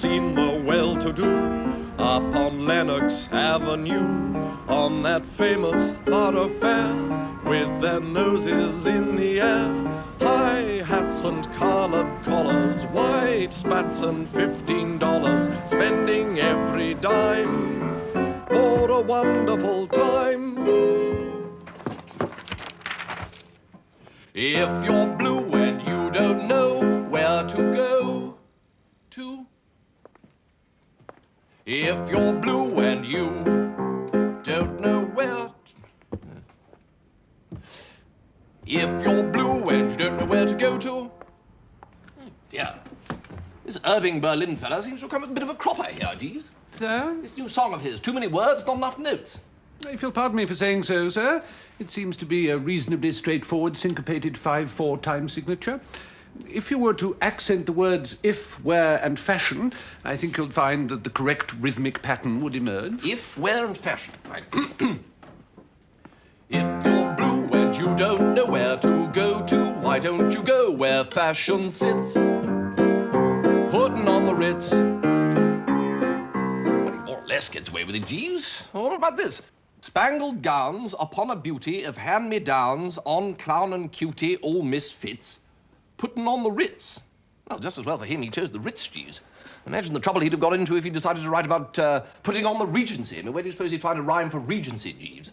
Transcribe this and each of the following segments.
seen the well-to-do up on Lenox Avenue on that famous thoroughfare with their noses in the air, high hats and collared collars, white spats and $15, spending every dime for a wonderful time. If you're blue and you don't know where to go to, if you're blue and you don't know where if you're blue and you don't know where to go to. Oh dear. This Irving Berlin fella seems to have come with a bit of a cropper here, Jeeves. Sir? This new song of his, too many words, not enough notes. If you'll pardon me for saying so, sir, it seems to be a reasonably straightforward syncopated 5/4 time signature. If you were to accent the words if, where, and fashion, I think you'll find that the correct rhythmic pattern would emerge. If, where, and fashion. Right. If you're blue and you don't know where to go to, why don't you go where fashion sits? Putting on the Ritz. Well, he more or less gets away with it, Jeeves. What about this? Spangled gowns upon a beauty of hand-me-downs on clown and cutie, all misfits. Putting on the Ritz. Well, just as well for him he chose the Ritz, Jeeves. Imagine the trouble he'd have got into if he decided to write about putting on the Regency. I mean, where do you suppose he'd find a rhyme for Regency, Jeeves?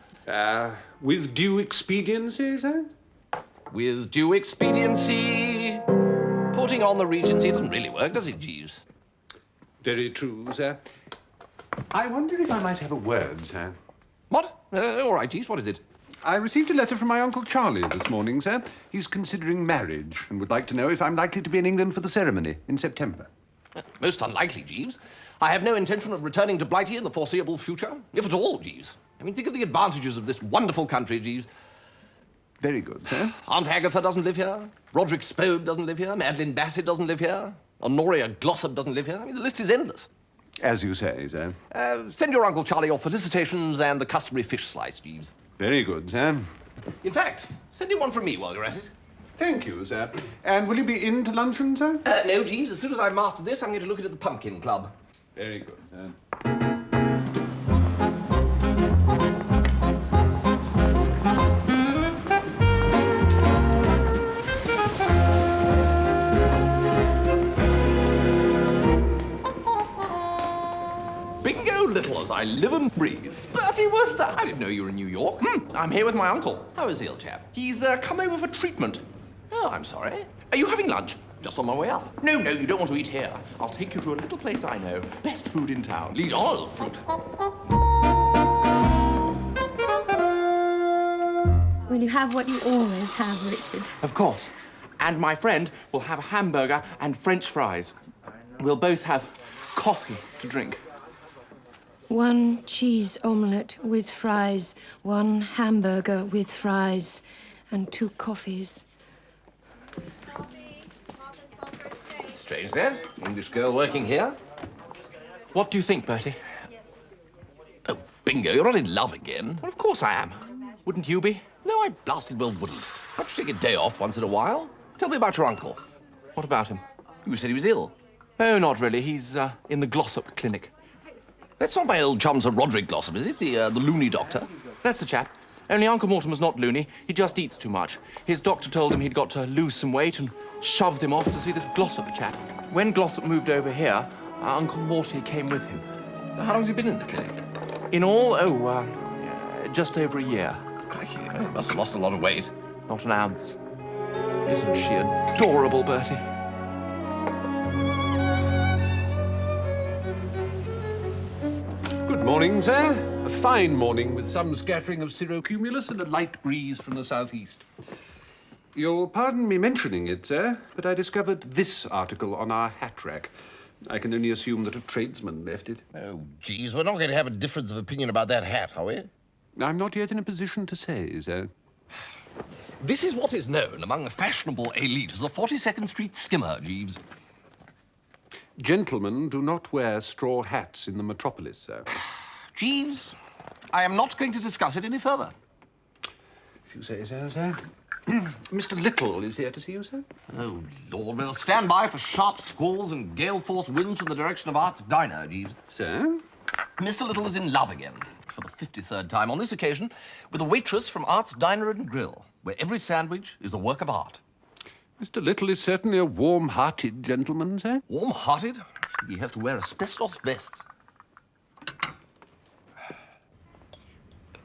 With due expediency, sir? With due expediency. Putting on the Regency doesn't really work, does it, Jeeves? Very true, sir. I wonder if I might have a word, sir. What? All right, Jeeves, what is it? I received a letter from my Uncle Charlie this morning, sir. He's considering marriage and would like to know if I'm likely to be in England for the ceremony in September. Most unlikely, Jeeves. I have no intention of returning to Blighty in the foreseeable future, if at all, Jeeves. I mean, think of the advantages of this wonderful country, Jeeves. Very good, sir. Aunt Agatha doesn't live here. Roderick Spode doesn't live here. Madeline Bassett doesn't live here. Honoria Glossop doesn't live here. I mean, the list is endless. As you say, sir. Send your Uncle Charlie your felicitations and the customary fish slice, Jeeves. Very good, sir. In fact, send him one from me while you're at it. Thank you, sir. And will you be in to luncheon, sir? No, Jeeves. As soon as I've mastered this, I'm going to look at the Pumpkin Club. Very good, sir. Bingo little as I live and breathe. Bertie Wooster, I didn't know you were in New York. I'm here with my uncle. How is the old chap? He's come over for treatment. Oh, I'm sorry. Are you having lunch? Just on my way out. No, you don't want to eat here. I'll take you to a little place I know. Best food in town. Lead on, fruit. Will you have what you always have, Richard? Of course. And my friend will have a hamburger and French fries. We'll both have coffee to drink. 1 cheese omelette with fries, 1 hamburger with fries, and 2 coffees. Strange that. English girl working here. What do you think, Bertie? Oh, bingo, you're not in love again. Well, of course I am. Wouldn't you be? No, I blasted well wouldn't. Why don't you take a day off once in a while? Tell me about your uncle. What about him? You said he was ill. Oh, not really. He's in the Glossop clinic. That's not my old chum, Sir Roderick Glossop, is it? The loony doctor? That's the chap. Only Uncle Mortimer's not loony. He just eats too much. His doctor told him he'd got to lose some weight and shoved him off to see this Glossop chap. When Glossop moved over here, Uncle Morty came with him. How long's he been in the clinic? In all, just over a year. Crikey, he must have lost a lot of weight. Not an ounce. Isn't she adorable, Bertie? Good morning, sir. A fine morning with some scattering of cirrocumulus and a light breeze from the southeast. You'll pardon me mentioning it, sir, but I discovered this article on our hat rack. I can only assume that a tradesman left it. Oh, geez, we're not going to have a difference of opinion about that hat, are we? I'm not yet in a position to say, sir. This is what is known among the fashionable elite as a 42nd Street skimmer, Jeeves. Gentlemen do not wear straw hats in the metropolis, sir. Jeeves, I am not going to discuss it any further. If you say so, sir. Mr. Little is here to see you, sir. Oh, Lord, we'll stand by for sharp squalls and gale-force winds from the direction of Art's Diner, Jeeves. Sir? Mr. Little is in love again, for the 53rd time on this occasion, with a waitress from Art's Diner and Grill, where every sandwich is a work of art. Mr. Little is certainly a warm-hearted gentleman, sir. Warm-hearted? He has to wear asbestos vests.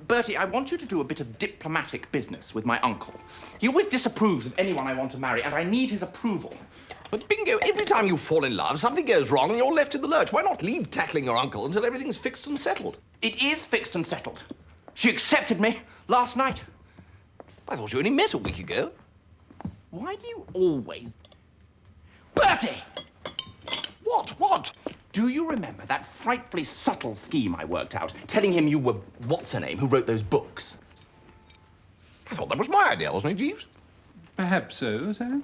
Bertie, I want you to do a bit of diplomatic business with my uncle. He always disapproves of anyone I want to marry, and I need his approval. But, Bingo, every time you fall in love, something goes wrong and you're left in the lurch. Why not leave tackling your uncle until everything's fixed and settled? It is fixed and settled. She accepted me last night. I thought you only met a week ago. Why do you always... Bertie! What? Do you remember that frightfully subtle scheme I worked out, telling him you were what's-her-name who wrote those books? I thought that was my idea, wasn't it, Jeeves? Perhaps so, sir.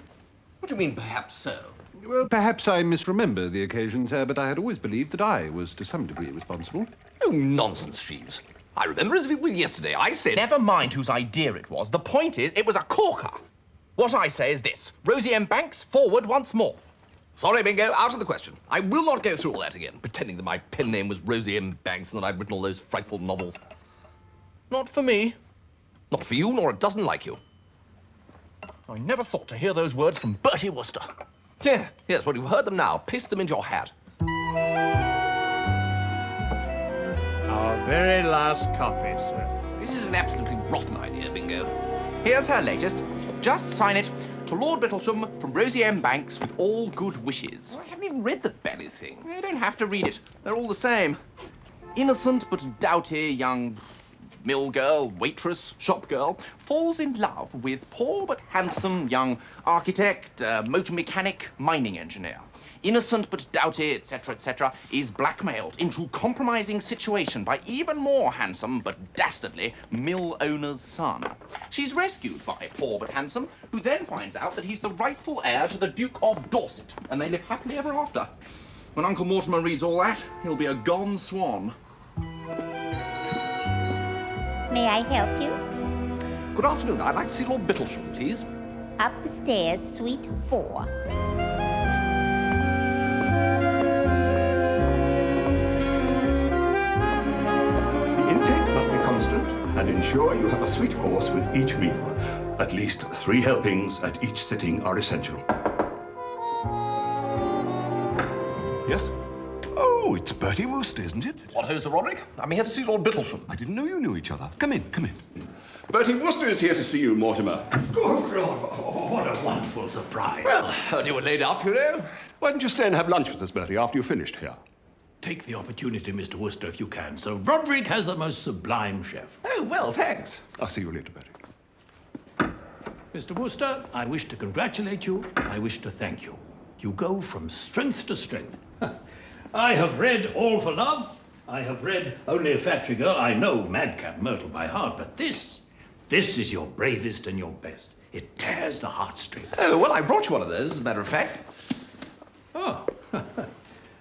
What do you mean, perhaps so? Well, perhaps I misremember the occasion, sir, but I had always believed that I was to some degree responsible. Oh, nonsense, Jeeves. I remember as if it were yesterday. I said... Never mind whose idea it was. The point is, it was a corker. What I say is this. Rosie M. Banks, forward once more. Sorry, Bingo, out of the question. I will not go through all that again, pretending that my pen name was Rosie M. Banks and that I'd written all those frightful novels. Not for me. Not for you, nor a dozen like you. I never thought to hear those words from Bertie Wooster. Yeah, yes, well, you've heard them now. Paste them into your hat. Our very last copy, sir. This is an absolutely rotten idea, Bingo. Here's her latest. Just sign it to Lord Bittlesham from Rosie M. Banks with all good wishes. I haven't even read the bally thing. You don't have to read it. They're all the same. Innocent but doughty young mill girl, waitress, shop girl, falls in love with poor but handsome young architect, motor mechanic, mining engineer. Innocent but doughty, etc., is blackmailed into compromising situation by even more handsome but dastardly mill owner's son. She's rescued by poor but handsome, who then finds out that he's the rightful heir to the Duke of Dorset, and they live happily ever after. When Uncle Mortimer reads all that, he'll be a gone swan. May I help you? Good afternoon. I'd like to see Lord Bittlesham, please. Up the stairs, suite 4. The intake must be constant and ensure you have a sweet course with each meal. At least 3 helpings at each sitting are essential. Yes? Oh, it's Bertie Wooster, isn't it? What ho, Sir Roderick? I'm here to see Lord Bittlesham. I didn't know you knew each other. Come in, come in. Bertie Wooster is here to see you, Mortimer. Good Lord, what a wonderful surprise. Well, heard you were laid up, you know. Why don't you stay and have lunch with us, Bertie, after you've finished here? Take the opportunity, Mr. Wooster, if you can. Sir Roderick has the most sublime chef. Oh, well, thanks. I'll see you later, Bertie. Mr. Wooster, I wish to congratulate you. I wish to thank you. You go from strength to strength. I have read All for Love. I have read Only a Factory Girl. I know Madcap Myrtle by heart, but this is your bravest and your best. It tears the heartstrings. Oh, well, I brought you one of those, as a matter of fact. Oh,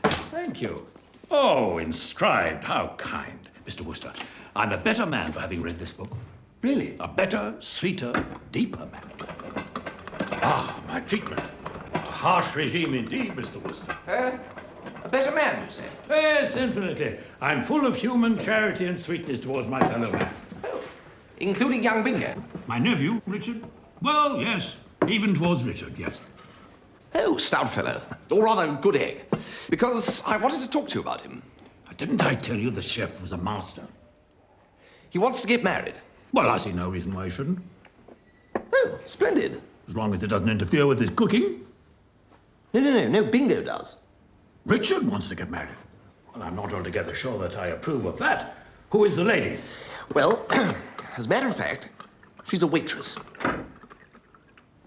thank you. Oh, inscribed, how kind. Mr. Wooster, I'm a better man for having read this book. Really? A better, sweeter, deeper man. Ah, my treatment. A harsh regime indeed, Mr. Wooster. A better man, you say? Yes, infinitely. I'm full of human charity and sweetness towards my fellow man. Oh, including young Bingo? My nephew, Richard? Well, yes. Even towards Richard, yes. Oh, stout fellow. Or rather, good egg. Because I wanted to talk to you about him. Didn't I tell you the chef was a master? He wants to get married. Well, I see no reason why he shouldn't. Oh, splendid. As long as it doesn't interfere with his cooking. No, Bingo does. Richard wants to get married. Well, I'm not altogether sure that I approve of that. Who is the lady? Well, as a matter of fact, she's a waitress.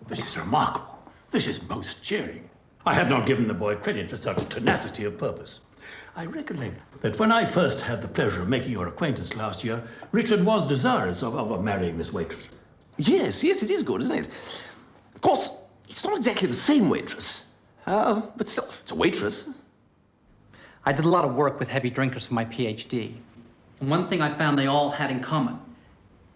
This is remarkable. This is most cheering. I had not given the boy credit for such tenacity of purpose. I recollect that when I first had the pleasure of making your acquaintance last year, Richard was desirous of marrying this waitress. Yes, it is good, isn't it? Of course, it's not exactly the same waitress. But still, it's a waitress. I did a lot of work with heavy drinkers for my PhD. And one thing I found they all had in common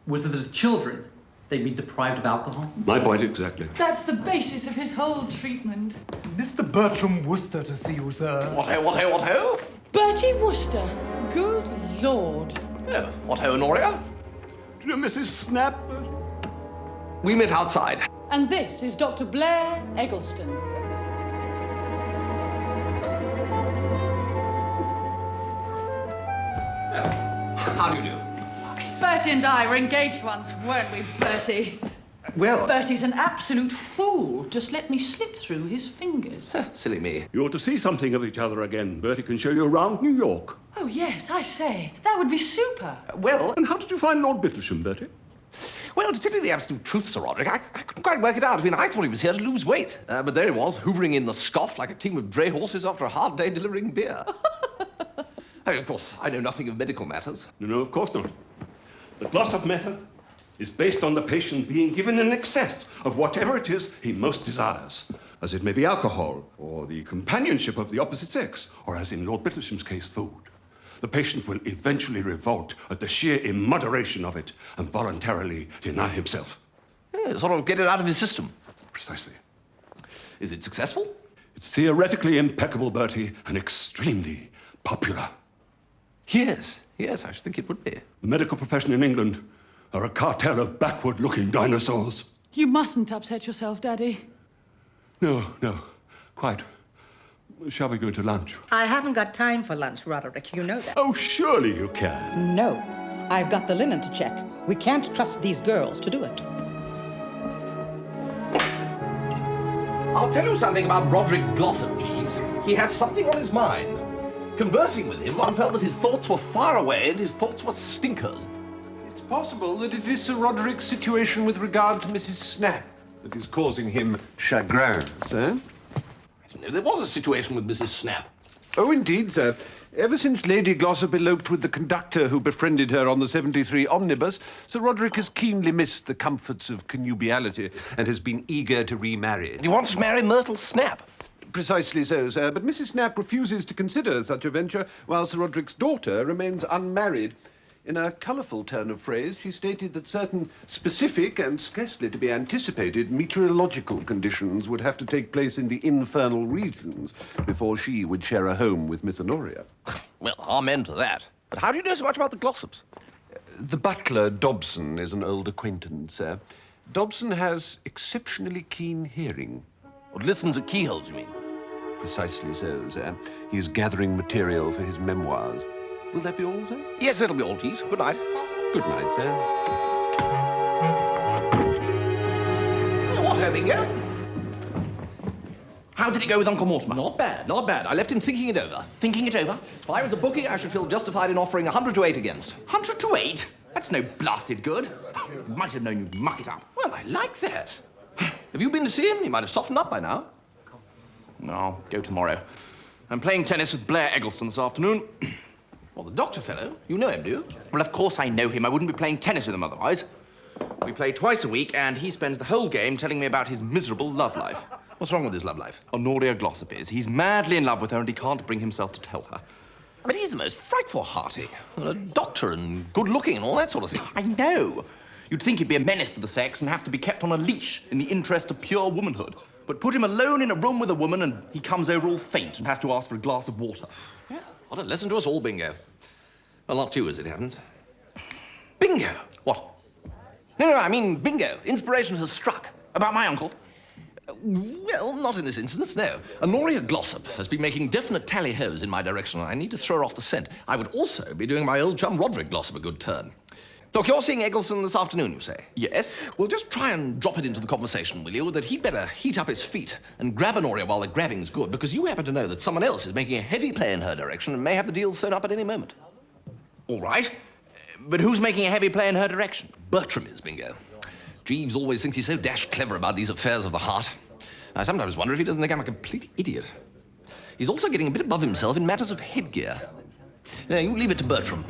was that as children, They'd be deprived of alcohol? My point exactly. That's the basis of his whole treatment. Mr. Bertram Wooster to see you, sir. What-ho? Bertie Wooster. Good Lord. Oh, what-ho, Honoria? Dear Mrs. Snap. We met outside. And this is Dr. Blair Eggleston. How do you do? Bertie and I were engaged once, weren't we, Bertie? Well... Bertie's an absolute fool. Just let me slip through his fingers. Silly me. You ought to see something of each other again. Bertie can show you around New York. Oh, yes, I say. That would be super. Well... And how did you find Lord Bittlesham, Bertie? Well, to tell you the absolute truth, Sir Roderick, I couldn't quite work it out. I mean, I thought he was here to lose weight. But there he was, hoovering in the scoff like a team of dray horses after a hard day delivering beer. Of course, I know nothing of medical matters. No, of course not. The Glossop method is based on the patient being given an excess of whatever it is he most desires, as it may be alcohol, or the companionship of the opposite sex, or as in Lord Bittlesham's case, food. The patient will eventually revolt at the sheer immoderation of it and voluntarily deny himself. Yeah, sort of get it out of his system. Precisely. Is it successful? It's theoretically impeccable, Bertie, and extremely popular. Yes, I should think it would be. The medical profession in England are a cartel of backward-looking dinosaurs. You mustn't upset yourself, Daddy. No, quite. Shall we go to lunch? I haven't got time for lunch, Roderick. You know that. Oh, surely you can. No. I've got the linen to check. We can't trust these girls to do it. I'll tell you something about Roderick Glossop, Jeeves. He has something on his mind. Conversing with him, one felt that his thoughts were far away and his thoughts were stinkers. It's possible that it is Sir Roderick's situation with regard to Mrs. Snap that is causing him chagrin, sir. I didn't know there was a situation with Mrs. Snap. Oh, indeed, sir. Ever since Lady Glossop eloped with the conductor who befriended her on the 73 omnibus, Sir Roderick has keenly missed the comforts of connubiality and has been eager to remarry. And he wants to marry Myrtle Snap. Precisely so, sir, but Mrs. Snap refuses to consider such a venture, while Sir Roderick's daughter remains unmarried. In a colourful turn of phrase, she stated that certain specific and scarcely to be anticipated meteorological conditions would have to take place in the infernal regions before she would share a home with Miss Honoria. Well, amen to that. But how do you know so much about the Glossops? The butler, Dobson, is an old acquaintance, sir. Dobson has exceptionally keen hearing. What listens at keyholes, you mean? Precisely so, sir. He is gathering material for his memoirs. Will that be all, sir? Yes, that'll be all, Jeeves. Good night. Good night, sir. What, Bingo? How did it go with Uncle Mortimer? Not bad. I left him thinking it over. Thinking it over? If I was a bookie, I should feel justified in offering 100 to 8 against. 100 to 8? That's no blasted good. Might have known you'd muck it up. Well, I like that. Have you been to see him? He might have softened up by now. No, I'll go tomorrow. I'm playing tennis with Blair Eggleston this afternoon. Well, the doctor fellow, you know him, do you? Well, of course I know him. I wouldn't be playing tennis with him otherwise. We play twice a week, and he spends the whole game telling me about his miserable love life. What's wrong with his love life? Honoria Glossop is. He's madly in love with her, and he can't bring himself to tell her. But he's the most frightful hearty. A doctor and good-looking and all that sort of thing. I know. You'd think he'd be a menace to the sex and have to be kept on a leash in the interest of pure womanhood. But put him alone in a room with a woman, and he comes over all faint and has to ask for a glass of water. Yeah, what a lesson to us all, Bingo. Well, not you, as it happens. Bingo! What? No, I mean bingo. Inspiration has struck. About my uncle. Well, not in this instance, no. Honoria Glossop has been making definite tally-hos in my direction, and I need to throw her off the scent. I would also be doing my old chum Roderick Glossop a good turn. Look, you're seeing Eggleston this afternoon, you say? Yes. Well, just try and drop it into the conversation, will you, that he'd better heat up his feet and grab Honoria while the grabbing's good, because you happen to know that someone else is making a heavy play in her direction and may have the deal sewn up at any moment. All right. But who's making a heavy play in her direction? Bertram is, Bingo. Jeeves always thinks he's so dashed clever about these affairs of the heart. I sometimes wonder if he doesn't think I'm a complete idiot. He's also getting a bit above himself in matters of headgear. Now, you leave it to Bertram.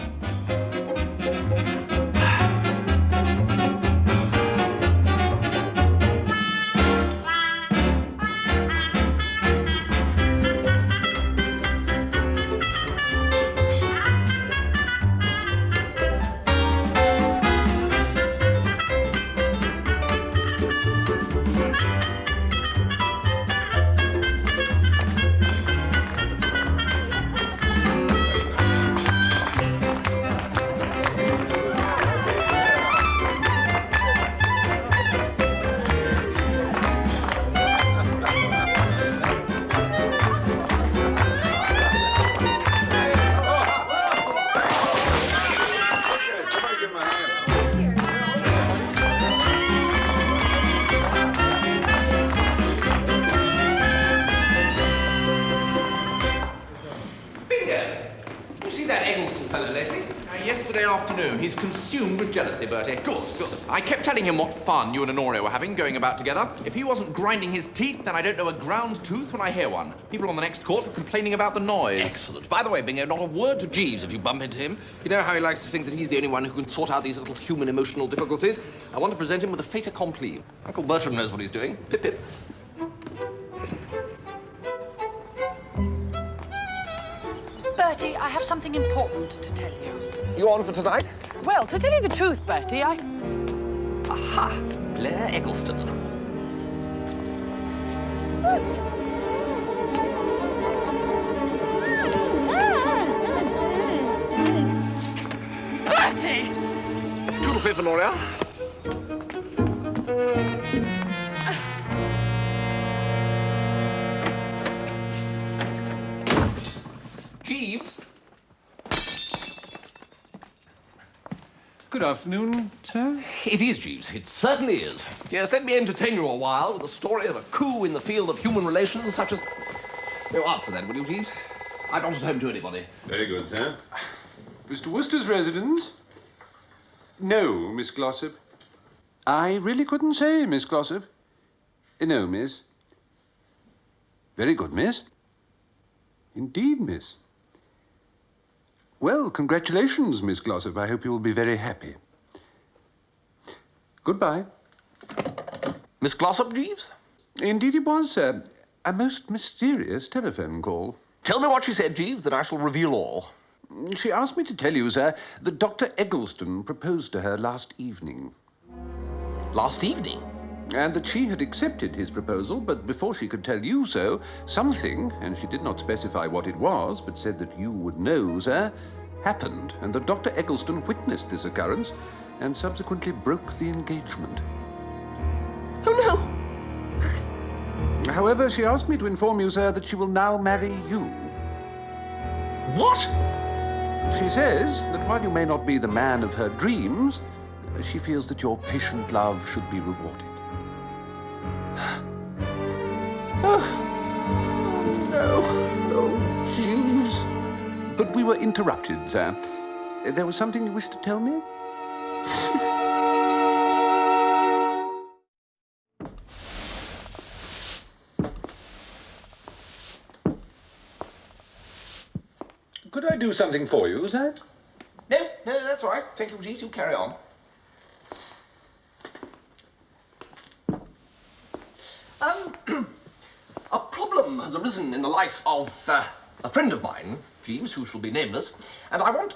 that Eggleston fellow lately? Yesterday afternoon. He's consumed with jealousy, Bertie. Good, good. I kept telling him what fun you and Honoria were having going about together. If he wasn't grinding his teeth, then I don't know a ground tooth when I hear one. People on the next court were complaining about the noise. Excellent. By the way, Bingo, not a word to Jeeves if you bump into him. You know how he likes to think that he's the only one who can sort out these little human emotional difficulties? I want to present him with a fait accompli. Uncle Bertram knows what he's doing. Pip, pip. Bertie, I have something important to tell you. You on for tonight? Well, to tell you the truth, Bertie, Aha! Blair Eggleston. Bertie! Toodle pip, Honoria. Jeeves? Good afternoon, sir. It is, Jeeves. It certainly is. Yes, let me entertain you a while with a story of a coup in the field of human relations, such as... Oh, answer that, will you, Jeeves? I'm not at home to anybody. Very good, sir. Mr. Wooster's residence? No, Miss Glossop. I really couldn't say, Miss Glossop. No, miss. Very good, miss. Indeed, miss. Well, congratulations, Miss Glossop. I hope you will be very happy. Goodbye. Miss Glossop, Jeeves? Indeed it was, sir. A most mysterious telephone call. Tell me what she said, Jeeves, then I shall reveal all. She asked me to tell you, sir, that Dr. Eggleston proposed to her last evening. Last evening? And that she had accepted his proposal, but before she could tell you so, something, and she did not specify what it was, but said that you would know, sir, happened, and that Dr. Eggleston witnessed this occurrence and subsequently broke the engagement. Oh, no! However, she asked me to inform you, sir, that she will now marry you. What? She says that while you may not be the man of her dreams, she feels that your patient love should be rewarded. Oh, no. Oh, Jeeves. But we were interrupted, sir. There was something you wished to tell me? Could I do something for you, sir? No, that's all right. Thank you, Jeeves. You carry on. A problem has arisen in the life of a friend of mine, Jeeves, who shall be nameless, and I want,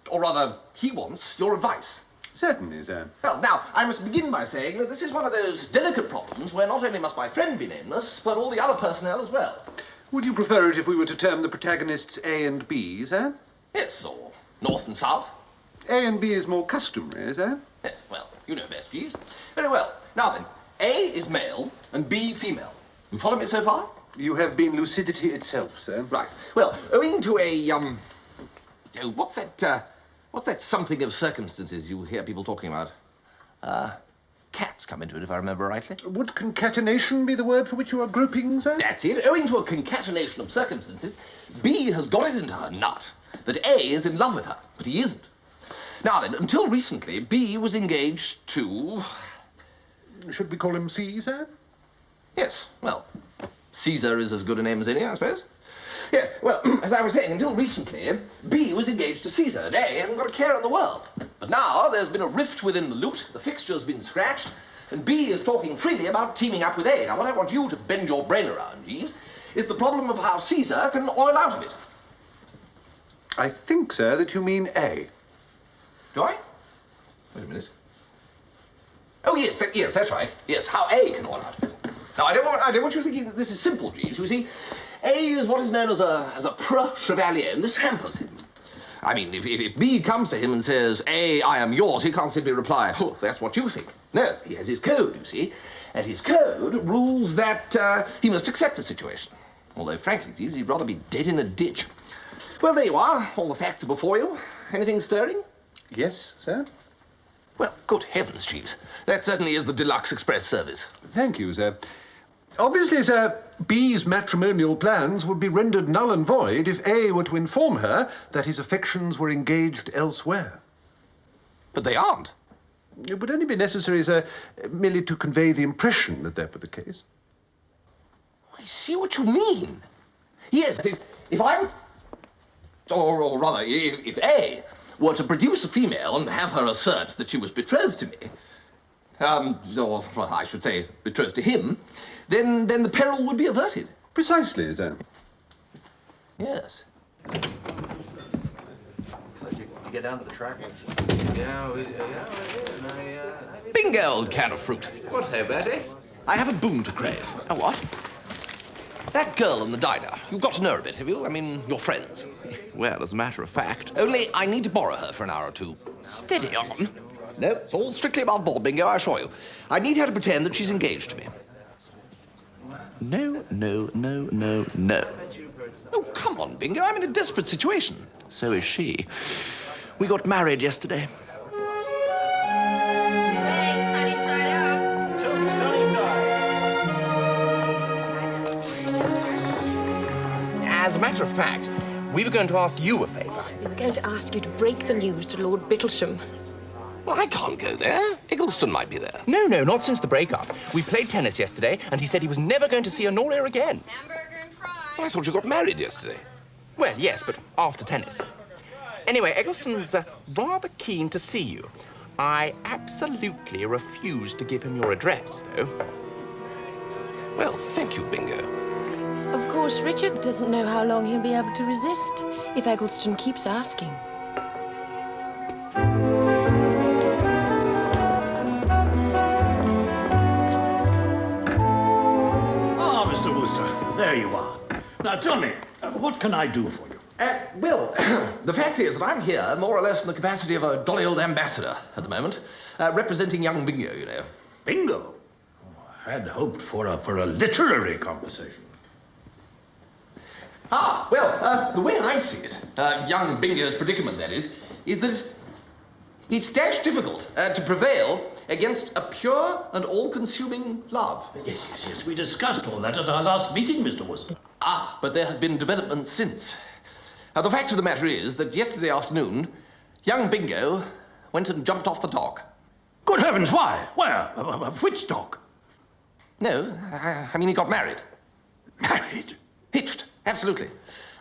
or rather, he wants, your advice. Certainly, sir. Well, now, I must begin by saying that this is one of those delicate problems where not only must my friend be nameless, but all the other personnel as well. Would you prefer it if we were to term the protagonists A and B, sir? Yes, or North and South. A and B is more customary, sir. Yes, well, you know best, Jeeves. Very well. Now then, A is male and B female. You follow me so far? You have been lucidity itself, sir. Right. Well, owing to a, what's that something of circumstances you hear people talking about? Cats come into it, if I remember rightly. Would concatenation be the word for which you are groping, sir? That's it. Owing to a concatenation of circumstances, B has got it into her nut that A is in love with her, but he isn't. Now then, until recently, B was engaged to... Should we call him C, sir? Yes, well, Caesar is as good a name as any, I suppose. Yes, well, as I was saying, until recently, B was engaged to Caesar, and A hadn't got a care in the world. But now there's been a rift within the lute, the fixture's been scratched, and B is talking freely about teaming up with A. Now, what I want you to bend your brain around, Jeeves, is the problem of how Caesar can oil out of it. I think, sir, that you mean A. Do I? Wait a minute. Oh, yes, that's right. Yes, how A can oil out of it. Now, I don't want you thinking that this is simple, Jeeves. You see, A is what is known as a preux chevalier, and this hampers him. I mean, if B comes to him and says, A, I am yours, he can't simply reply, oh, that's what you think. No, he has his code, you see, and his code rules that he must accept the situation. Although, frankly, Jeeves, he'd rather be dead in a ditch. Well, there you are. All the facts are before you. Anything stirring? Yes, sir. Well, good heavens, Jeeves. That certainly is the deluxe express service. Thank you, sir. Obviously, sir, B's matrimonial plans would be rendered null and void if A were to inform her that his affections were engaged elsewhere. But they aren't. It would only be necessary, sir, merely to convey the impression that that were the case. I see what you mean. Yes, if I... Or rather, if A were to produce a female and have her assert that she was betrothed to me, or I should say betrothed to him, then the peril would be averted. Precisely, sir. Yes. You get down to the track. Bingo, old can of fruit. What ho, Bertie? I have a boon to crave. A what? That girl in the diner, you've got to know her a bit, have you? I mean, you're friends. Well, as a matter of fact. Only I need to borrow her for an hour or two. Steady on. No, it's all strictly above board, Bingo, I assure you. I need her to pretend that she's engaged to me. No. Oh, come on, Bingo, I'm in a desperate situation. So is she. We got married yesterday. Sunny side up. Sunny side. As a matter of fact, we were going to ask you a favour. We were going to ask you to break the news to Lord Bittlesham. Well, I can't go there. Eggleston might be there. No, not since the breakup. We played tennis yesterday, and he said he was never going to see Honoria again. Hamburger and fries. Well, I thought you got married yesterday. Well, yes, but after tennis. Anyway, Eggleston's rather keen to see you. I absolutely refused to give him your address, though. Well, thank you, Bingo. Of course, Richard doesn't know how long he'll be able to resist if Eggleston keeps asking. Ah, Mr. Wooster, there you are. Now, tell me, what can I do for you? Well, the fact is that I'm here more or less in the capacity of a jolly old ambassador at the moment, representing young Bingo, you know. Bingo? I had hoped for a literary conversation. The way I see it, young Bingo's predicament, that is that it's dashed difficult to prevail against a pure and all-consuming love. Yes, we discussed all that at our last meeting, Mr. Wooster. But there have been developments since. The fact of the matter is that yesterday afternoon, young Bingo went and jumped off the dock. Good heavens, why? Where? Which dock? No, I mean he got married. Married? Hitched, absolutely.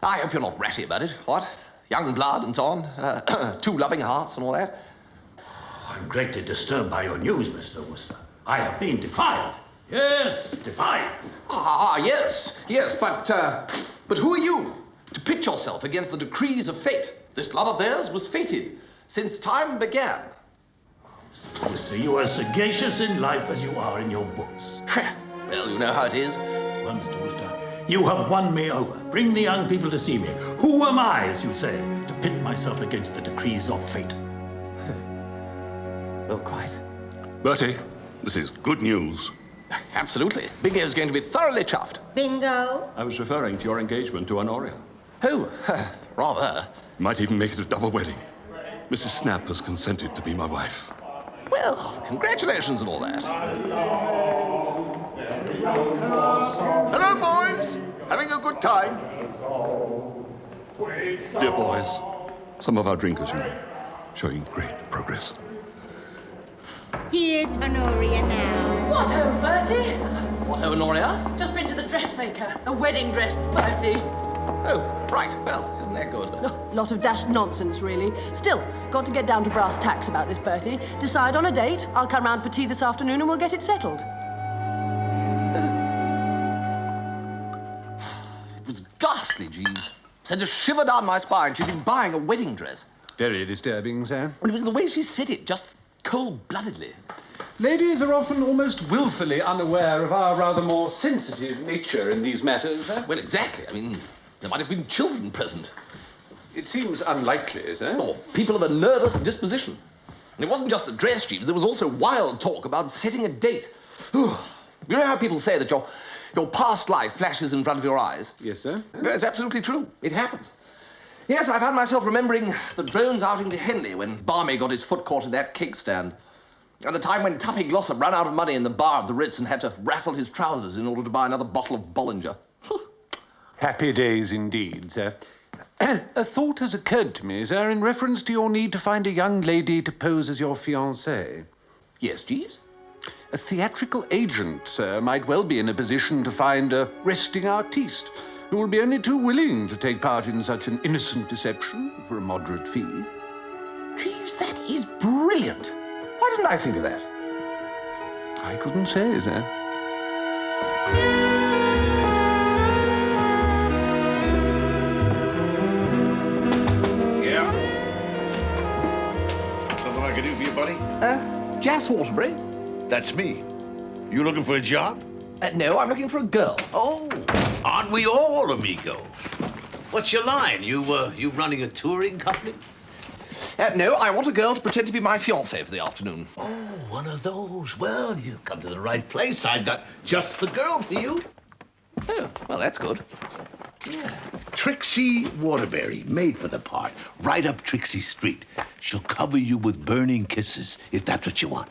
I hope you're not ratty about it, what? Young blood and so on, two loving hearts and all that. I'm greatly disturbed by your news, Mr. Wooster. I have been defied. Yes, defied. Yes, but who are you to pit yourself against the decrees of fate? This love of theirs was fated since time began. Mr. Wooster, you are sagacious in life as you are in your books. Well, you know how it is. Well, Mr. Wooster, you have won me over. Bring the young people to see me. Who am I, as you say, to pit myself against the decrees of fate? Well, quite. Bertie, this is good news. Absolutely. Bingo's going to be thoroughly chuffed. Bingo. I was referring to your engagement to Honoria. Oh, rather. Might even make it a double wedding. Mrs. Snap has consented to be my wife. Well, congratulations and all that. Hello, boys! Having a good time? Dear boys, some of our drinkers, you know, showing great progress. Here's Honoria now. What ho, Bertie? What, Honoria? Just been to the dressmaker. A wedding dress party. Oh, right. Well, isn't that good? Lot of dashed nonsense, really. Still, got to get down to brass tacks about this, Bertie. Decide on a date. I'll come round for tea this afternoon and we'll get it settled. It was ghastly, Jeeves. Sent a shiver down my spine. She'd been buying a wedding dress. Very disturbing, sir. And it was the way she said it, just cold-bloodedly. Ladies are often almost willfully unaware of our rather more sensitive nature in these matters, sir. Well, exactly. I mean, there might have been children present. It seems unlikely, sir. Or people of a nervous disposition. And it wasn't just the dress, Jeeves. There was also wild talk about setting a date. You know how people say that your past life flashes in front of your eyes? Yes, sir. Well, it's absolutely true. It happens. Yes, I found myself remembering the drones outing to Henley when Barmy got his foot caught in that cake stand. At the time when Tuffy Glossop ran out of money in the bar of the Ritz and had to raffle his trousers in order to buy another bottle of Bollinger. Happy days indeed, sir. A thought has occurred to me, sir, in reference to your need to find a young lady to pose as your fiancée. Yes, Jeeves? A theatrical agent, sir, might well be in a position to find a resting artiste who will be only too willing to take part in such an innocent deception for a moderate fee. Jeeves, that is brilliant. Why didn't I think of that? I couldn't say, sir. Yeah? Something I can do for you, buddy? Jas Waterbury? That's me. You looking for a job? No, I'm looking for a girl. Oh, aren't we all amigos? What's your line? You running a touring company? No, I want a girl to pretend to be my fiancée for the afternoon. Oh, one of those. Well, you've come to the right place. I've got just the girl for you. Oh, well, that's good. Yeah. Trixie Waterbury, made for the part. Right up Trixie Street. She'll cover you with burning kisses, if that's what you want.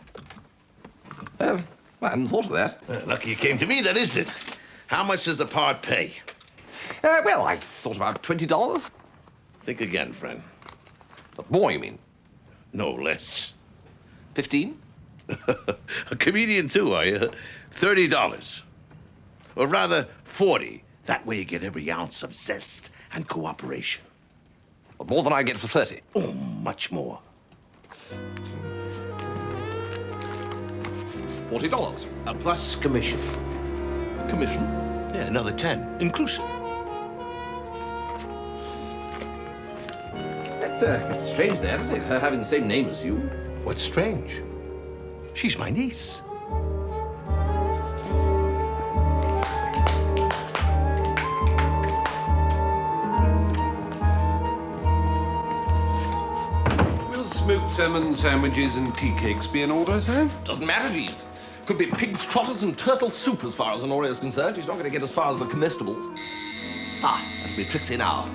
Well, I hadn't thought of that. Lucky you came to me, then, isn't it? How much does the part pay? Well, I thought about $20. Think again, friend. More, you mean? No, less. 15? A comedian, too, are you? $30. Or rather, 40. That way you get every ounce of zest and cooperation. But more than I get for 30. Oh, much more. $40. Plus commission. Commission? Yeah, another 10, inclusive. It's strange that, isn't it? Her having the same name as you. What's strange? She's my niece. Will smoked salmon sandwiches and tea cakes be in order, sir? Doesn't matter, Jeeves. Could be pig's trotters and turtle soup as far as Honoria's concerned. She's not going to get as far as the comestibles. Ah, that'll be Trixie now.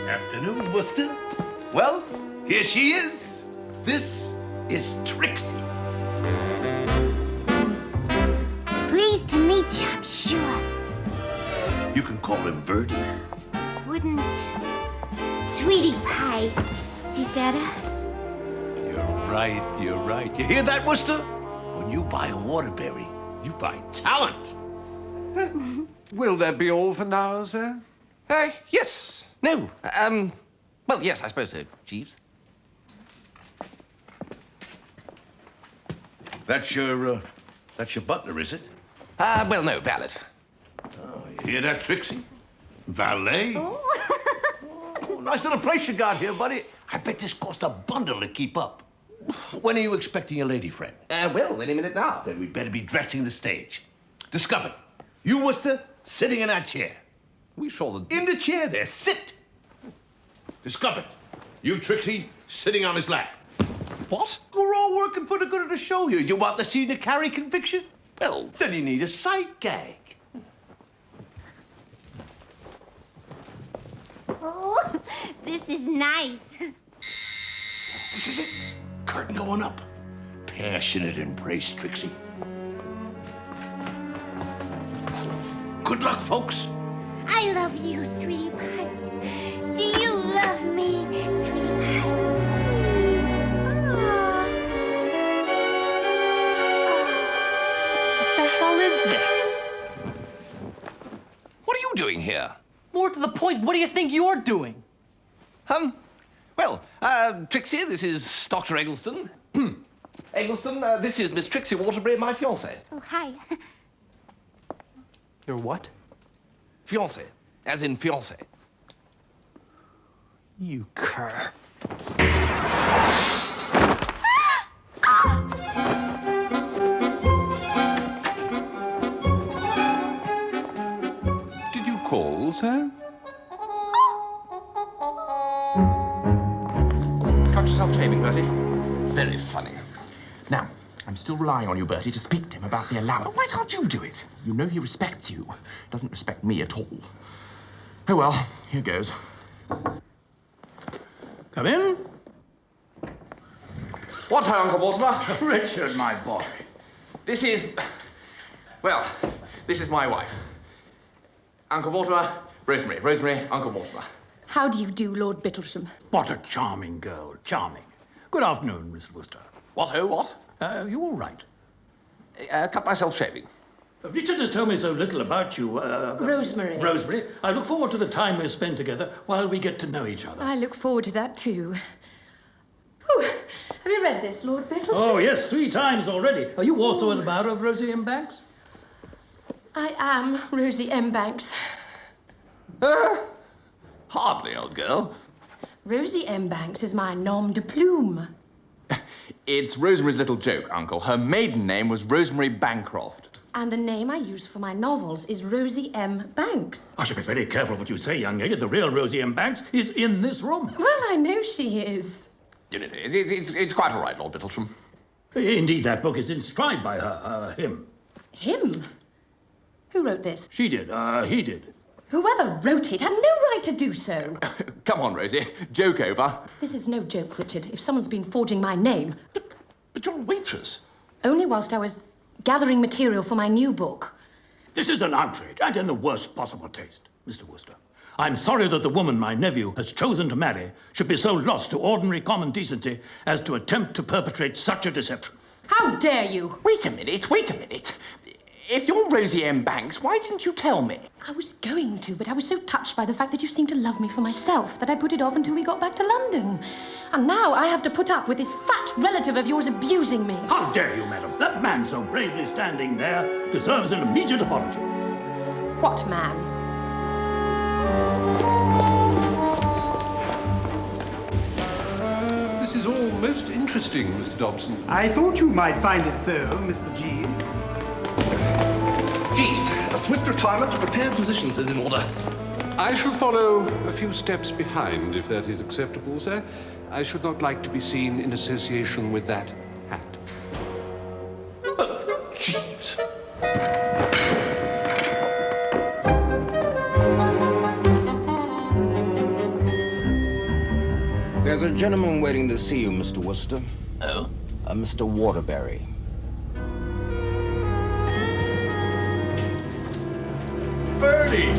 Afternoon, Wooster. Well, here she is. This is Trixie. Pleased to meet you, I'm sure. You can call him Birdie. Wouldn't Sweetie Pie be better? You're right. You hear that, Wooster? When you buy a Waterbury, you buy talent. Will that be all for now, sir? Yes. No. Well, yes, I suppose so, Jeeves. That's your butler, is it? Well, no, valet. Oh, you hear that, Trixie? Valet? Oh, nice little place you got here, buddy. I bet this cost a bundle to keep up. When are you expecting your lady friend? Well, any minute now. Then we better be dressing the stage. Discovered. You, Wooster, sitting in that chair. We saw the... In the chair there, sit. Discovered. You, Trixie, sitting on his lap. What? We're all working for the good of the show here. You want the scene to carry conviction? Well... Then you need a sight gag. Oh, this is nice. This is it. Curtain going up. Passionate embrace, Trixie. Good luck, folks. I love you, Sweetie Pie. Do you love me, Sweetie Pie? What the hell is this? What are you doing here? More to the point, what do you think you're doing? Well, Trixie, this is Dr. Eggleston. Eggleston, this is Miss Trixie Waterbury, my fiancée. Oh, hi. Your what? Fiancée, as in fiancé. You cur. Did you call, sir? Cut yourself shaving, Bertie. Very funny. Now, I'm still relying on you, Bertie, to speak to him about the allowance. Why can't you do it? You know he respects you. Doesn't respect me at all. Oh, well, here goes. Come in. What ho, Uncle Mortimer? Richard, my boy. This is my wife. Uncle Mortimer, Rosemary. Rosemary, Uncle Mortimer. How do you do, Lord Bittlesham? What a charming girl, charming. Good afternoon, Mr. Wooster. What ho, what? You all right? Cut myself shaving. Richard has told me so little about you. Rosemary. Rosemary. I look forward to the time we spend together while we get to know each other. I look forward to that too. Whew. Have you read this, Lord Bittlesham? Oh, yes, 3 times already. Are you also an admirer of Rosie M. Banks? I am Rosie M. Banks. Hardly, old girl. Rosie M. Banks is my nom de plume. It's Rosemary's little joke, Uncle. Her maiden name was Rosemary Bancroft. And the name I use for my novels is Rosie M. Banks. I should be very careful what you say, young lady. The real Rosie M. Banks is in this room. Well, I know she is. It's quite all right, Lord Bittlesham. Indeed, that book is inscribed by her, him. Him? Who wrote this? She did, he did. Whoever wrote it had no right to do so. Come on, Rosie. Joke over. This is no joke, Richard. If someone's been forging my name... But you're a waitress. Only whilst I was gathering material for my new book. This is an outrage, and in the worst possible taste, Mr. Wooster. I'm sorry that the woman my nephew has chosen to marry should be so lost to ordinary common decency as to attempt to perpetrate such a deception. How dare you? Wait a minute. If you're Rosie M. Banks, why didn't you tell me? I was going to, but I was so touched by the fact that you seemed to love me for myself that I put it off until we got back to London. And now I have to put up with this fat relative of yours abusing me. How dare you, madam? That man so bravely standing there deserves an immediate apology. What man? This is all most interesting, Mr. Dobson. I thought you might find it so, Mr. Jeeves. Jeeves, a swift retirement to prepared positions is in order. I shall follow a few steps behind, if that is acceptable, sir. I should not like to be seen in association with that hat. Jeeves. There's a gentleman waiting to see you, Mr. Wooster. Oh? Mr. Waterbury. Bertie!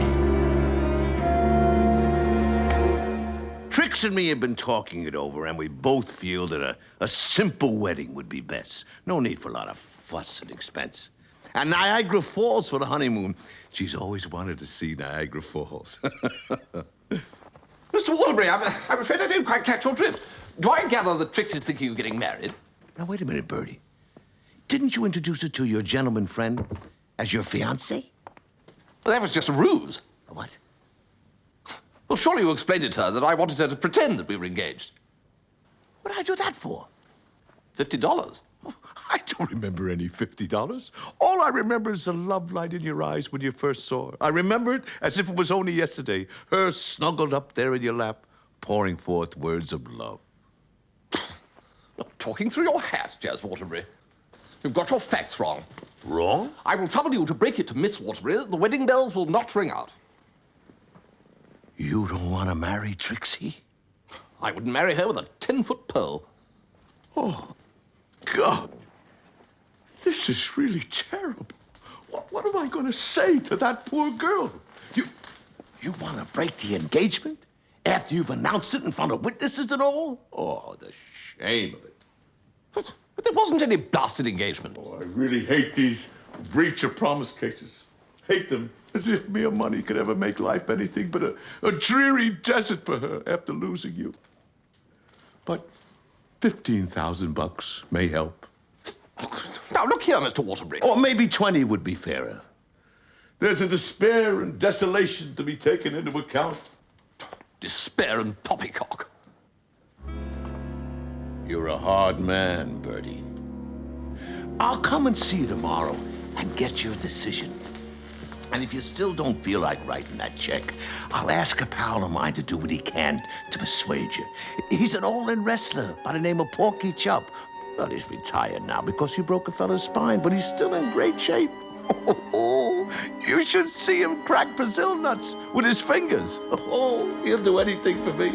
Trix and me have been talking it over, and we both feel that a simple wedding would be best. No need for a lot of fuss and expense. And Niagara Falls for the honeymoon. She's always wanted to see Niagara Falls. Mr. Waterbury, I'm afraid I don't quite catch your drift. Do I gather that Trix is thinking of getting married? Now, wait a minute, Bertie. Didn't you introduce her to your gentleman friend as your fiancé? Well, that was just a ruse. A what? Well, surely you explained it to her that I wanted her to pretend that we were engaged. What did I do that for? $50. I don't remember any $50. All I remember is the love light in your eyes when you first saw her. I remember it as if it was only yesterday. Her snuggled up there in your lap, pouring forth words of love. Look, talking through your hat, Jazz Waterbury. You've got your facts wrong. Wrong? I will trouble you to break it to Miss Waterbury that the wedding bells will not ring out. You don't want to marry Trixie? I wouldn't marry her with a 10-foot pole. Oh, God. This is really terrible. What am I going to say to that poor girl? You want to break the engagement after you've announced it in front of witnesses and all? Oh, the shame of it. But there wasn't any blasted engagement. Oh, I really hate these breach of promise cases. Hate them. As if mere money could ever make life anything but a dreary desert for her after losing you. But $15,000 may help. Now, look here, Mr. Waterbury. Or maybe 20 would be fairer. There's a despair and desolation to be taken into account. Despair and poppycock. You're a hard man, Bertie. I'll come and see you tomorrow and get your decision. And if you still don't feel like writing that check, I'll ask a pal of mine to do what he can to persuade you. He's an all-in wrestler by the name of Porky Chop. Well, he's retired now because he broke a fella's spine, but he's still in great shape. Oh, you should see him crack Brazil nuts with his fingers. Oh, he'll do anything for me.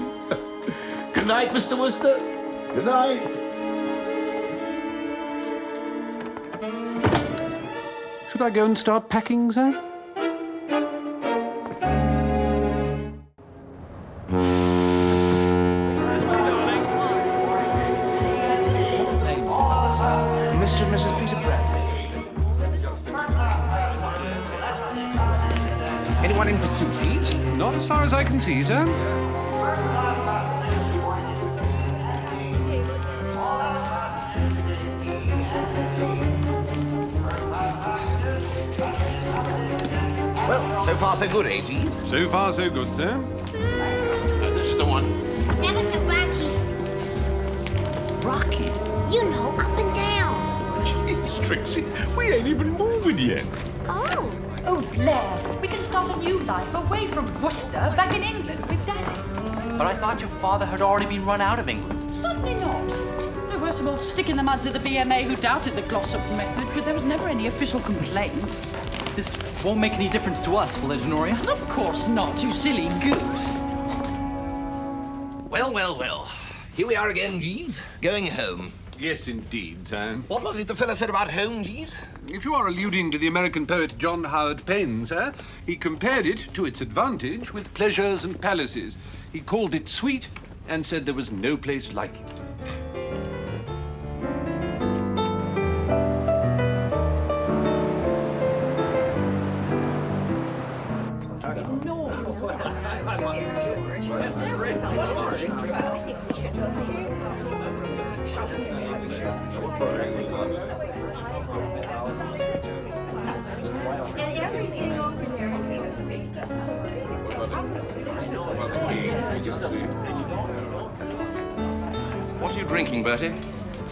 Good night, Mr. Wooster. Good night. Should I go and start packing, sir? Mr. and Mrs. Peter Bradley. Anyone in pursuit, Jeeves? Not as far as I can see, sir. Well, so far so good, eh, Jeeves? So far so good, sir. This is the one. It's ever so rocky. Rocky. You know, up and down. Jeez, Trixie, we ain't even moving yet. Oh. Oh, Blair, we can start a new life away from Wooster, back in England with Daddy. But I thought your father had already been run out of England. Certainly not. There were some old stick-in-the-muds of the BMA who doubted the Glossop method, but there was never any official complaint. This won't make any difference to us, will it, Honoria? Of course not, you silly goose. Well, well, well. Here we are again, Jeeves. Going home. Yes, indeed, sir. What was it the fella said about home, Jeeves? If you are alluding to the American poet John Howard Payne, sir, he compared it to its advantage with pleasures and palaces. He called it sweet and said there was no place like it. What are you drinking, Bertie?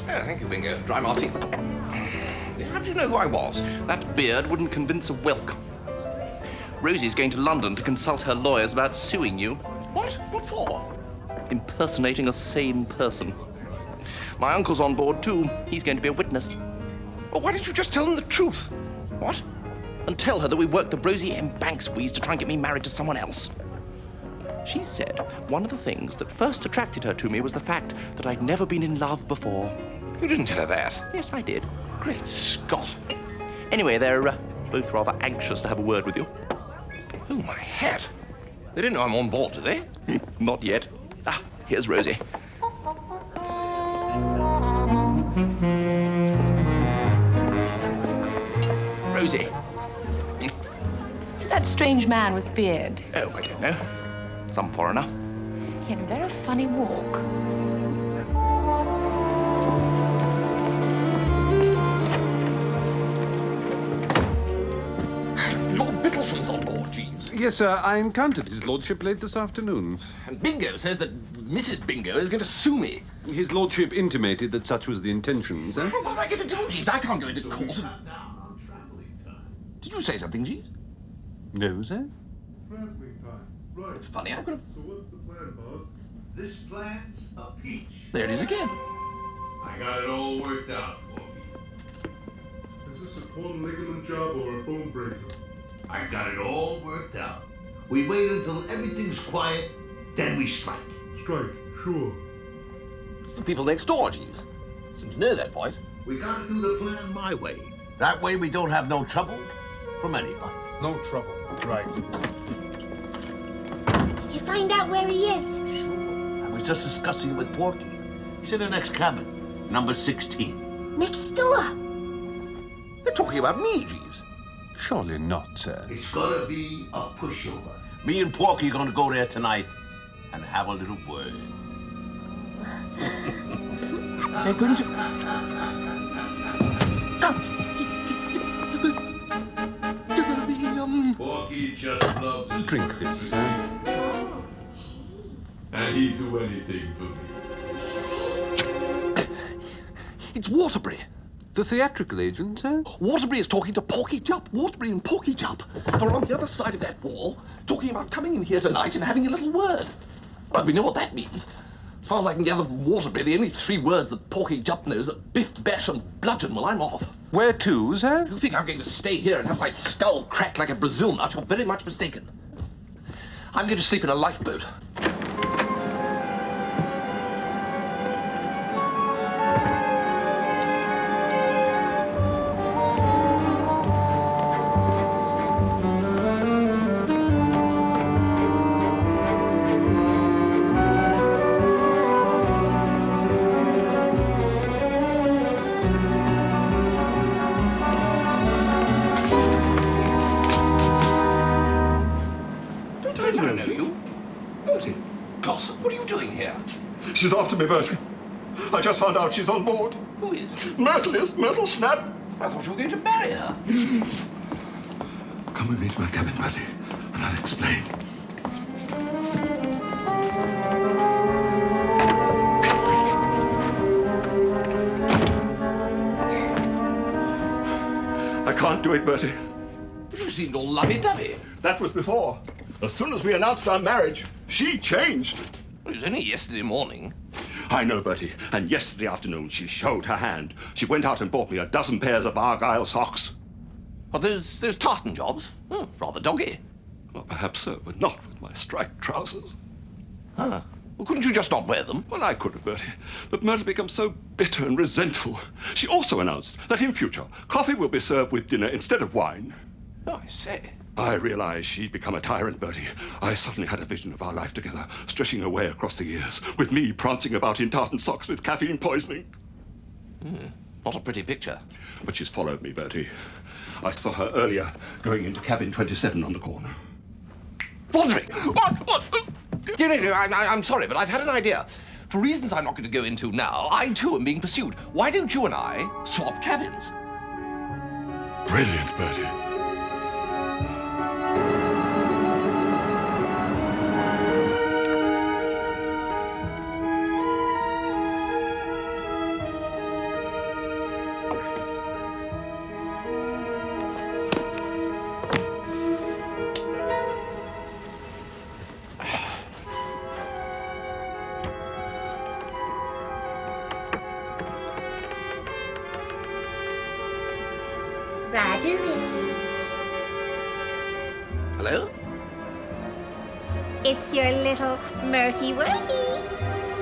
Oh, thank you, Bingo. Dry martini. How do you know who I was? That beard wouldn't convince a whelk. Rosie's going to London to consult her lawyers about suing you. What? What for? Impersonating a sane person. My uncle's on board, too. He's going to be a witness. Well, why didn't you just tell them the truth? What? And tell her that we worked the Rosie M. Bank squeeze to try and get me married to someone else. She said one of the things that first attracted her to me was the fact that I'd never been in love before. You didn't tell her that? Yes, I did. Great Scott. Anyway, they're both rather anxious to have a word with you. Oh, my hat. They didn't know I'm on board, do they? Not yet. Ah, here's Rosie. Rosie. Who's that strange man with beard? Oh, I don't know. Some foreigner. He had a very funny walk. Lord Bittlesham's on board, Jeeves. Yes, sir. I encountered his lordship late this afternoon. And Bingo says that Mrs. Bingo is going to sue me. His lordship intimated that such was the intention, sir. Well, what am I going to do, Jeeves? I can't go into court. Did you say something, Jeeves? No, sir. Right. It's funny, I've got a... So what's the plan, boss? This plant's a peach. There it is again. I got it all worked out, Porky. Is this a torn ligament job or a bone breaker? I got it all worked out. We wait until everything's quiet, then we strike. Strike, sure. It's the people next door, Jeeves. Seem to know that voice. We gotta do the plan my way. That way we don't have no trouble from anybody. No trouble. Right. Did you find out where he is? Sure. I was just discussing it with Porky. He's in the next cabin, number 16. Next door. They're talking about me, Jeeves. Surely not, sir. It's gotta be a pushover. Me and Porky are gonna go there tonight and have a little word. They're going to... Porky just loves his Drink this, sir. and he'd do anything for me. It's Waterbury. The theatrical agent, sir? Waterbury is talking to Porky Jupp. Waterbury and Porky Jupp are on the other side of that wall, talking about coming in here tonight and having a little word. Well, we know what that means. As far as I can gather from Waterbury, the only three words that Porky Jupp knows are biff, bash, and bludgeon. Well, I'm off. Where to, sir? If you think I'm going to stay here and have my skull cracked like a Brazil nut, you're very much mistaken. I'm going to sleep in a lifeboat. Don't I know you. Bertie. Glossop, what are you doing here? She's after me, Bertie. I just found out she's on board. Who is? Myrtle is. Myrtle Snap. I thought you were going to marry her. Come with me to my cabin, Bertie, and I'll explain. I can't do it, Bertie. But you seemed all lovey-dovey. That was before. As soon as we announced our marriage, she changed. Well, it was only yesterday morning. I know, Bertie. And yesterday afternoon, she showed her hand. She went out and bought me a dozen pairs of Argyle socks. Are those tartan jobs? Oh, rather doggy. Well, perhaps so, but not with my striped trousers. Huh. Well, couldn't you just not wear them? Well, I could have, Bertie. But Myrtle becomes so bitter and resentful. She also announced that in future, coffee will be served with dinner instead of wine. Oh, I say. I realized she'd become a tyrant, Bertie. I suddenly had a vision of our life together, stretching away across the years, with me prancing about in tartan socks with caffeine poisoning. Not a pretty picture. But she's followed me, Bertie. I saw her earlier going into cabin 27 on the corner. Roderick! What? No, I'm sorry, but I've had an idea. For reasons I'm not going to go into now, I too am being pursued. Why don't you and I swap cabins? Brilliant, Bertie. Hello? It's your little Murty Worty.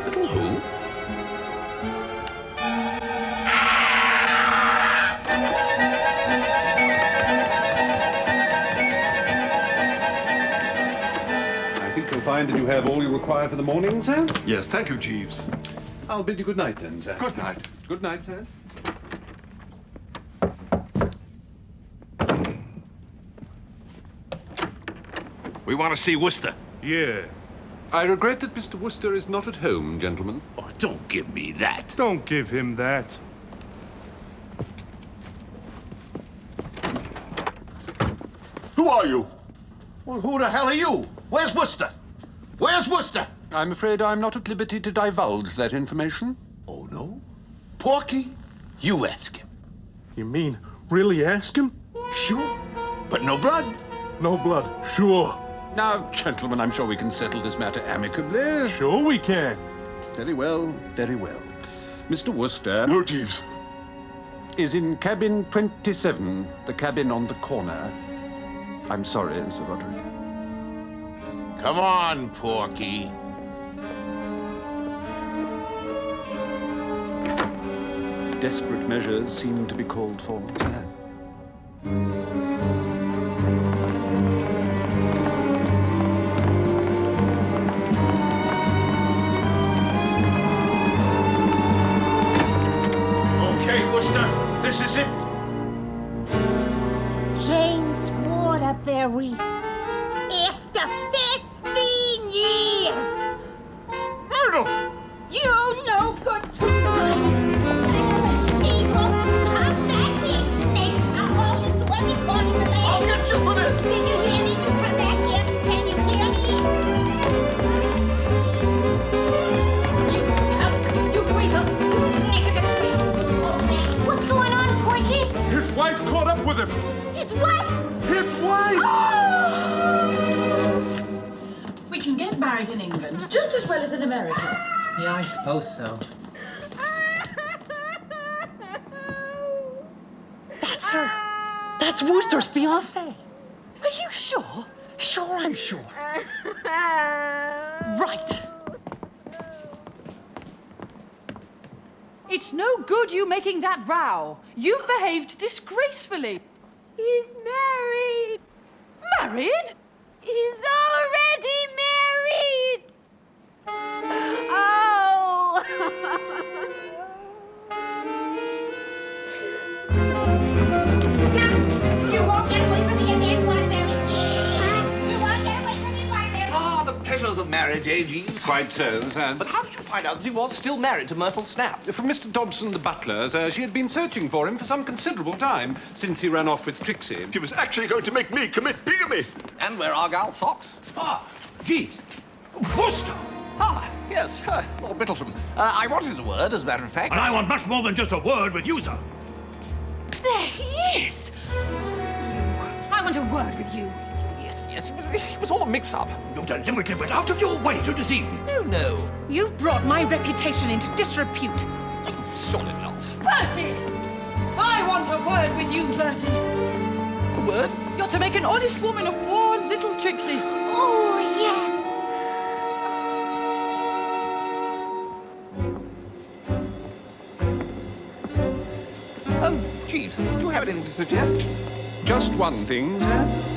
Little who? I think you'll find that you have all you require for the morning, sir. Yes, thank you, Jeeves. I'll bid you good night then, sir. Good night. Good night, sir. We want to see Wooster. Yeah. I regret that Mr. Wooster is not at home, gentlemen. Oh, don't give me that. Don't give him that. Who are you? Well, who the hell are you? Where's Wooster? Where's Wooster? I'm afraid I'm not at liberty to divulge that information. Oh, no? Porky? You ask him. You mean really ask him? Sure. But no blood? No blood, sure. Now, gentlemen, I'm sure we can settle this matter amicably. Sure we can. Very well, very well. Mr. Wooster... No, Jeeves. ...is in cabin 27, the cabin on the corner. I'm sorry, Sir Roderick. Come on, Porky. Desperate measures seem to be called for, sir. Okay, Wooster, this is it. James Waterbury. After 15 years. Myrtle! You no good tonight. She won't come back here, you snake. I'll haul you to every corner of the land. I'll get you for this. Did you hear me? Come back here. Can you hear me? You weasel. You naked and free. What's going on, Porky? His wife caught up with him. His wife? His wife! We can get married in England just as well as in America. Yeah, I suppose so. That's her. That's Wooster's fiancée. Are you sure? Sure, I'm sure. Right. It's no good you making that row. You've behaved disgracefully. He's married. Married? He's already married. Oh. You won't get away from me again, Waterbury. You won't get away from me, Waterbury. wonders of marriage, eh, Jeeves? Quite so, sir. But how did you find out that he was still married to Myrtle Snap? From Mr. Dobson, the butler, sir. She had been searching for him for some considerable time since he ran off with Trixie. She was actually going to make me commit bigamy. And wear Argyle socks? Ah, Jeeves. Wooster! Ah, yes, Lord Bittleton. I wanted a word, as a matter of fact. And I want much more than just a word with you, sir. There he is! I want a word with you. Yes, it was all a mix-up. You deliberately went out of your way to deceive me. No. You've brought my reputation into disrepute. Surely not. Bertie! I want a word with you, Bertie. A word? You're to make an honest woman of poor little Trixie. Oh, yes. Jeeves, do you have anything to suggest? Just one thing, sir.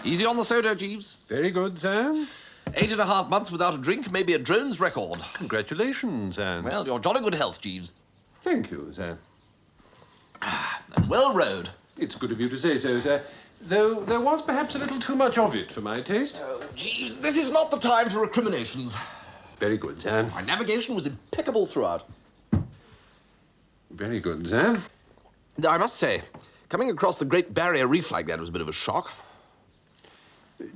Easy on the soda, Jeeves. Very good, sir. 8.5 months without a drink may be a drone's record. Congratulations, sir. Well, your jolly good health, Jeeves. Thank you, sir. And well rowed. It's good of you to say so, sir. Though there was perhaps a little too much of it for my taste. Jeeves, this is not the time for recriminations. Very good, sir. My navigation was impeccable throughout. Very good, sir. I must say, coming across the Great Barrier Reef like that was a bit of a shock.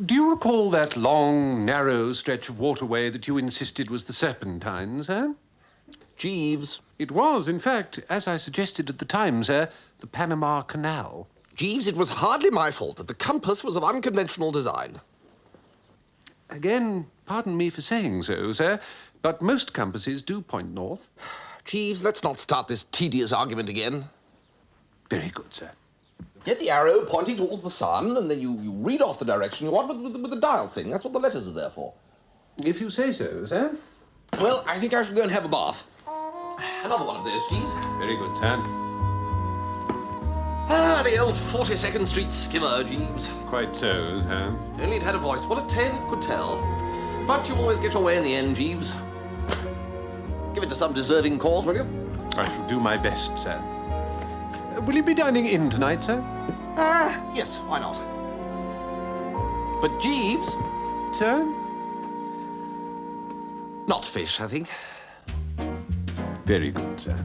Do you recall that long, narrow stretch of waterway that you insisted was the Serpentine, sir? Jeeves. It was, in fact, as I suggested at the time, sir, the Panama Canal. Jeeves, it was hardly my fault that the compass was of unconventional design. Again, pardon me for saying so, sir, but most compasses do point north. Jeeves, let's not start this tedious argument again. Very good, sir. Get the arrow pointing towards the sun, and then you read off the direction you want with the dial thing. That's what the letters are there for. If you say so, sir. Well, I think I should go and have a bath. Another one of those, Jeeves. Very good, sir. Ah, the old 42nd Street skimmer, Jeeves. Quite so, sir. If only it had a voice. What a tale it could tell. But you always get your way in the end, Jeeves. Give it to some deserving cause, will you? I shall do my best, sir. Will you be dining in tonight, sir? Yes, why not? But Jeeves? Sir? Not fish, I think. Very good, sir.